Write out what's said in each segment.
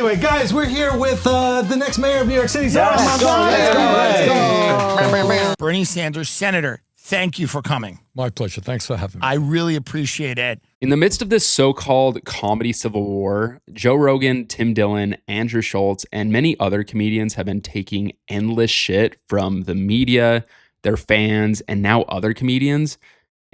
Anyway, guys, we're here with the next mayor of New York City. Let's go. Bernie Sanders, Senator, thank you for coming. My pleasure. Thanks for having me. I really appreciate it. In the midst of this so-called comedy civil war, Joe Rogan, Tim Dillon, Andrew Schulz, and many other comedians have been taking endless shit from the media, their fans, and now other comedians,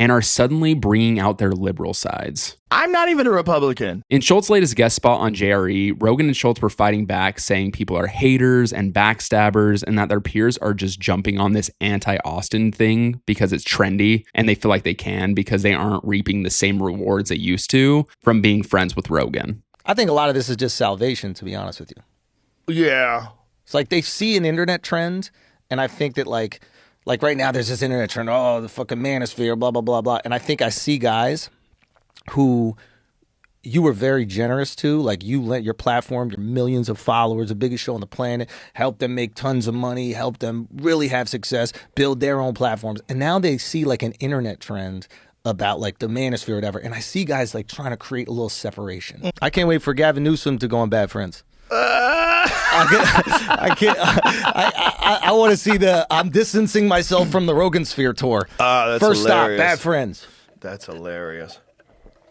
and are suddenly bringing out their liberal sides. I'm not even a Republican. In Schultz's latest guest spot on JRE, Rogan and Schulz were fighting back, saying people are haters and backstabbers and that their peers are just jumping on this anti-Austin thing because it's trendy and they feel like they can because they aren't reaping the same rewards they used to from being friends with Rogan. I think a lot of this is just salvation, to be honest with you. Yeah. It's like they see an internet trend, and I think that like right now there's this internet trend, oh, the fucking manosphere, blah, blah, blah, blah. And I think I see guys who you were very generous to, like you let your platform, your millions of followers, the biggest show on the planet, help them make tons of money, help them really have success, build their own platforms. And now they see like an internet trend about like the manosphere or whatever. And I see guys like trying to create a little separation. I can't wait for Gavin Newsom to go on Bad Friends. I want to see I'm distancing myself from the Rogan Sphere tour. That's First hilarious. stop, Bad Friends. That's hilarious.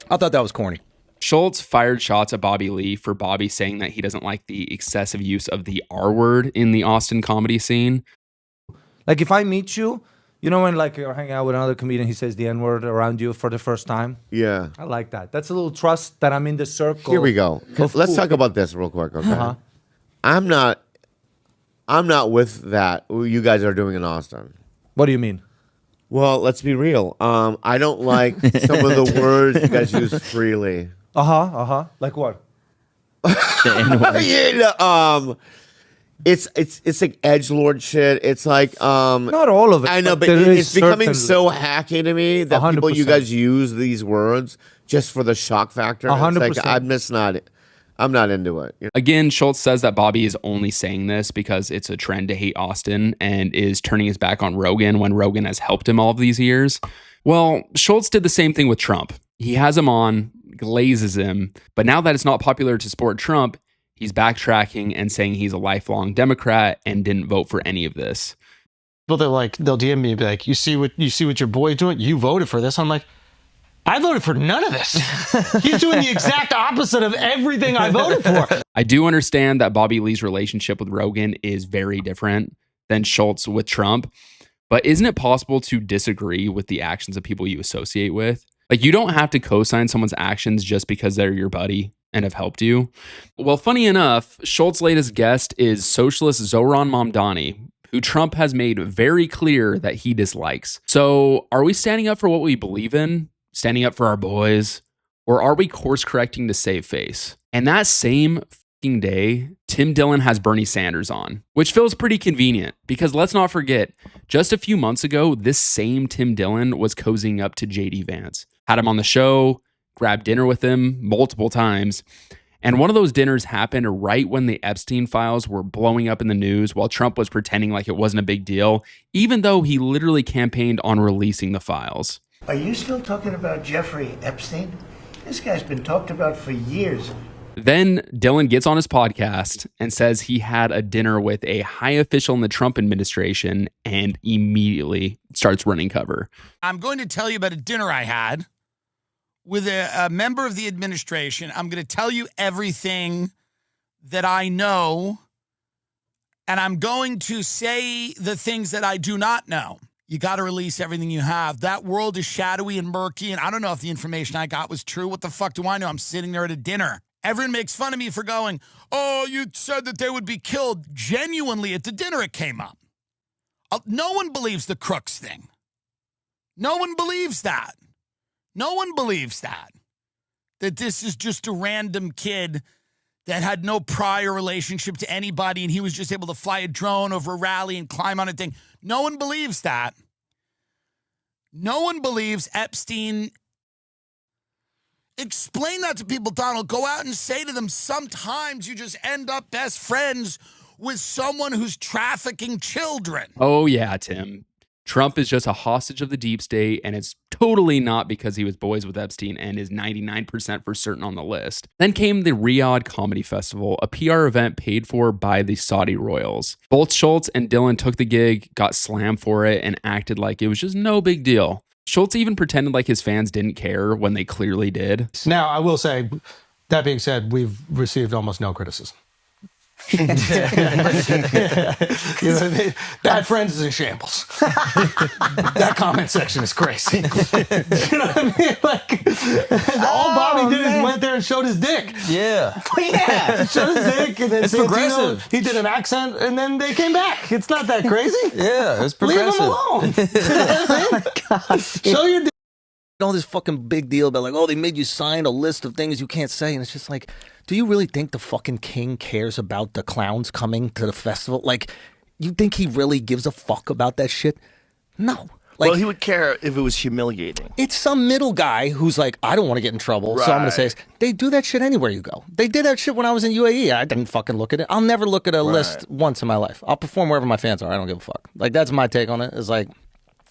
I thought that was corny. Schulz fired shots at Bobby Lee for Bobby saying that he doesn't like the excessive use of the R word in the Austin comedy scene. Like if I meet you, you know when like you're hanging out with another comedian, he says the N-word around you for the first time? Yeah. I like that. That's a little trust that I'm in the circle. Here we go. Let's talk about this real quick, okay? I'm not with that you guys are doing in Austin. What do you mean? Well, let's be real. I don't like some of the words you guys use freely. Like what? It's like edgelord shit. It's like not all of it. I know, but it's becoming so hacky to me that 100%. People you guys use these words just for the shock factor. 100%. Like, I'm not into it. Again, Schulz says that Bobby is only saying this because it's a trend to hate Austin and is turning his back on Rogan when Rogan has helped him all of these years. Well, Schulz did the same thing with Trump. He has him on, glazes him, but now that it's not popular to support Trump, he's backtracking and saying he's a lifelong Democrat and didn't vote for any of this. Well, they'll DM me and be like, you see what your boy's doing? You voted for this. I'm like, I voted for none of this. He's doing the exact opposite of everything I voted for. I do understand that Bobby Lee's relationship with Rogan is very different than Schulz with Trump, but isn't it possible to disagree with the actions of people you associate with? Like, you don't have to co-sign someone's actions just because they're your buddy and have helped you. Well, funny enough, Schultz's latest guest is socialist Zoran Mamdani, who Trump has made very clear that he dislikes. So are we standing up for what we believe in? Standing up for our boys? Or are we course correcting to save face? And that same fucking day, Tim Dillon has Bernie Sanders on, which feels pretty convenient because let's not forget, just a few months ago, this same Tim Dillon was cozying up to JD Vance. Had him on the show, grabbed dinner with him multiple times. And one of those dinners happened right when the Epstein files were blowing up in the news while Trump was pretending like it wasn't a big deal, even though he literally campaigned on releasing the files. Are you still talking about Jeffrey Epstein? This guy's been talked about for years. Then Dillon gets on his podcast and says he had a dinner with a high official in the Trump administration and immediately starts running cover. I'm going to tell you about a dinner I had with a member of the administration. I'm going to tell you everything that I know, and I'm going to say the things that I do not know. You got to release everything you have. That world is shadowy and murky, and I don't know if the information I got was true. What the fuck do I know? I'm sitting there at a dinner. Everyone makes fun of me for going, oh, you said that they would be killed. Genuinely, at the dinner it came up. No one believes the Crooks thing. No one believes that. No one believes that. That this is just a random kid that had no prior relationship to anybody and he was just able to fly a drone over a rally and climb on a thing. No one believes that. No one believes Epstein. Explain that to people, Donald. Go out and say to them, sometimes you just end up best friends with someone who's trafficking children. Oh, yeah, Tim. Trump is just a hostage of the deep state, and it's totally not because he was boys with Epstein and is 99% for certain on the list. Then came the Riyadh Comedy Festival, a PR event paid for by the Saudi royals. Both Schulz and Dillon took the gig, got slammed for it, and acted like it was just no big deal. Schulz even pretended like his fans didn't care when they clearly did. Now, I will say, that being said, we've received almost no criticism. You know what I mean? Bad Friends is in shambles. That comment section is crazy. You know what I mean? Like, all Bobby did is went there and showed his dick. Yeah. Yeah, showed his dick, and then It's Santino, progressive. he did an accent, and then they came back. It's not that crazy. Yeah, it's Leave progressive. him alone. Show your dick. All this fucking big deal about like, oh, they made you sign a list of things you can't say, and it's just like, do you really think the fucking king cares about the clowns coming to the festival? Like, you think he really gives a fuck about that shit? No. Like, Well, he would care if it was humiliating. it's some middle guy who's like, I don't want to get in trouble, so I'm going to say this. They do that shit anywhere you go. They did that shit when I was in UAE. I didn't fucking look at it. I'll never look at a list once in my life. I'll perform wherever my fans are. I don't give a fuck. Like, that's my take on it. Is like,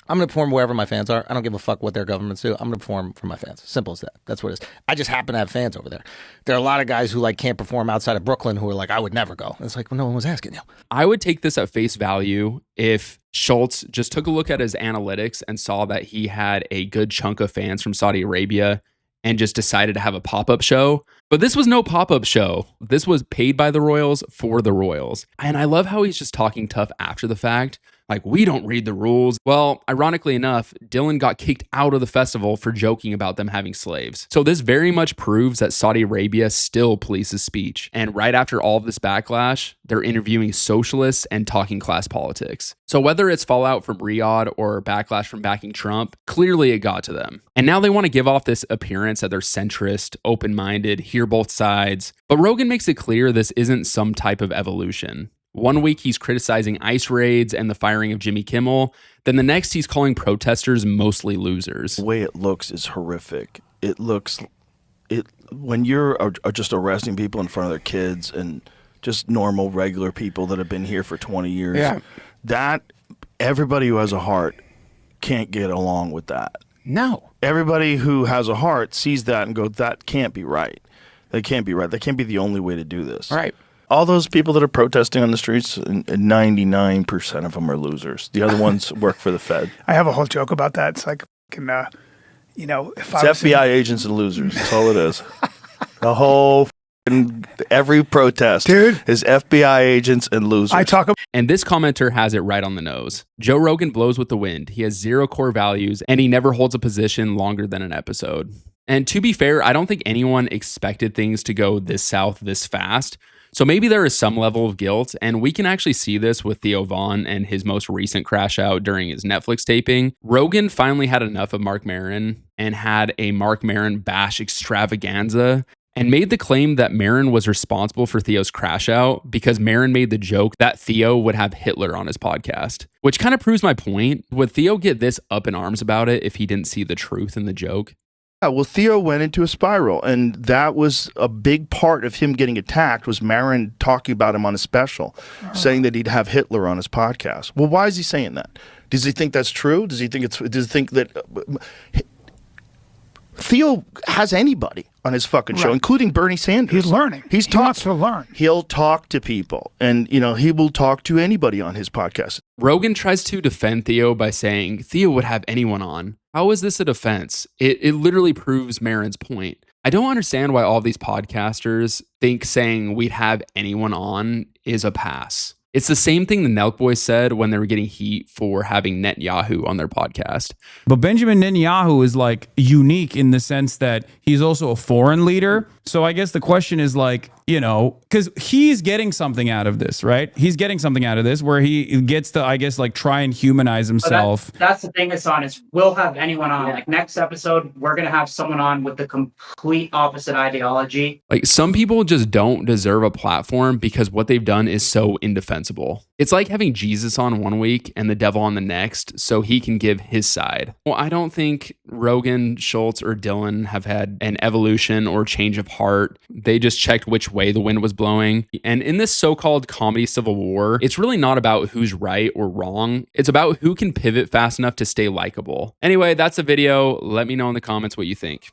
I'm going to perform wherever my fans are. I don't give a fuck what their governments do. I'm going to perform for my fans. Simple as that. That's what it is. I just happen to have fans over there. There are a lot of guys who like can't perform outside of Brooklyn who are like, I would never go. And it's like, well, no one was asking you. I would take this at face value if Schulz just took a look at his analytics and saw that he had a good chunk of fans from Saudi Arabia and just decided to have a pop-up show. But this was no pop-up show. This was paid by the royals for the royals. And I love how he's just talking tough after the fact. Like, we don't read the rules. Well, ironically enough, Dillon got kicked out of the festival for joking about them having slaves. So this very much proves that Saudi Arabia still polices speech. And right after all of this backlash, they're interviewing socialists and talking class politics. So whether it's fallout from Riyadh or backlash from backing Trump, clearly it got to them. And now they want to give off this appearance that they're centrist, open-minded, hear both sides. But Rogan makes it clear this isn't some type of evolution. One week he's criticizing ICE raids and the firing of Jimmy Kimmel. Then the next he's calling protesters mostly losers. The way it looks is horrific. It looks, when you're just arresting people in front of their kids and just normal, regular people that have been here for 20 years, that everybody who has a heart can't get along with that. No. Everybody who has a heart sees that and goes, that can't be right. That can't be right. That can't be the only way to do this. Right. All those people that are protesting on the streets, 99% of them are losers. The other ones work for the Fed. I have a whole joke about that. It's like, you know, if It's I was FBI agents and losers. That's all it is. The whole every protest, Dude. is FBI agents and losers. I talk about And this commenter has it right on the nose. Joe Rogan blows with the wind. He has zero core values, and he never holds a position longer than an episode. And to be fair, I don't think anyone expected things to go this south this fast. So maybe there is some level of guilt, and we can actually see this with Theo Vaughn and his most recent crash out during his Netflix taping. Rogan finally had enough of Mark Maron and had a Mark Maron bash extravaganza and made the claim that Maron was responsible for Theo's crash out because Maron made the joke that Theo would have Hitler on his podcast, which kind of proves my point. Would Theo get this up in arms about it if he didn't see the truth in the joke? Yeah, well, Theo went into a spiral, and that was a big part of him getting attacked was Maron talking about him on a special, saying that he'd have Hitler on his podcast. Well, why is he saying that? Does he think that's true? Does he think that Theo has anybody on his fucking show, including Bernie Sanders? he's learning. He wants to learn. He'll talk to people, and he will talk to anybody on his podcast. Rogan tries to defend Theo by saying Theo would have anyone on. How is this a defense? It literally proves Maron's point. I don't understand why all these podcasters think saying we'd have anyone on is a pass. It's the same thing the Nelk Boys said when they were getting heat for having Netanyahu on their podcast. But Benjamin Netanyahu is like unique in the sense that he's also a foreign leader. So I guess the question is like, because he's getting something out of this, right? He's getting something out of this where he gets to, I guess, like try and humanize himself. That's the thing it's on is we'll have anyone on. Like next episode, we're going to have someone on with the complete opposite ideology. Like some people just don't deserve a platform because what they've done is so indefensible. indefensible. It's like having Jesus on one week and the devil on the next so he can give his side. Well, I don't think Rogan, Schulz, or Dillon have had an evolution or change of heart. They just checked which way the wind was blowing. And in this so-called comedy civil war, it's really not about who's right or wrong. It's about who can pivot fast enough to stay likable. Anyway, that's the video. Let me know in the comments what you think.